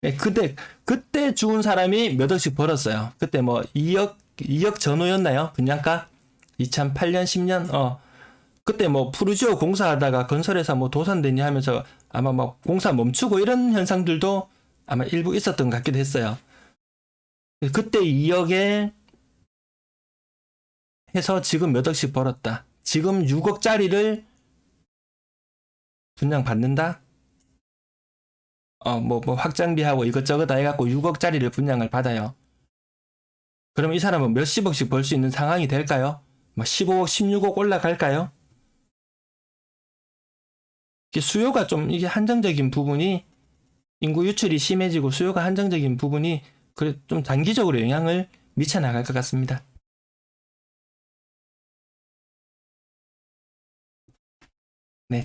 네, 그때 죽은 사람이 몇 억씩 벌었어요. 그때 2억 전후였나요? 분양가? 2008년 10년 그때 푸르지오 공사하다가 건설회사 도산되니 하면서 아마 공사 멈추고 이런 현상들도 아마 일부 있었던 것 같기도 했어요. 그때 2억에 해서 지금 몇 억씩 벌었다. 지금 6억짜리를 분양 받는다? 확장비하고 이것저것 다 해갖고 6억짜리를 분양을 받아요. 그럼 이 사람은 몇십억씩 벌 수 있는 상황이 될까요? 15억, 16억 올라갈까요? 수요가 좀 이게 한정적인 부분이, 인구 유출이 심해지고 수요가 한정적인 부분이 좀 단기적으로 영향을 미쳐 나갈 것 같습니다. 네,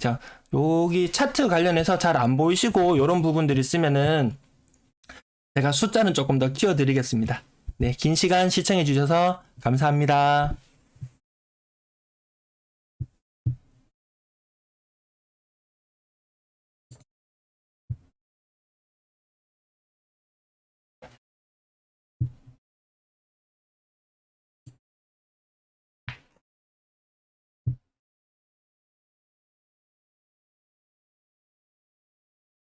여기 차트 관련해서 잘 안 보이시고 이런 부분들이 있으면은 제가 숫자는 조금 더 키워드리겠습니다. 네, 긴 시간 시청해 주셔서 감사합니다.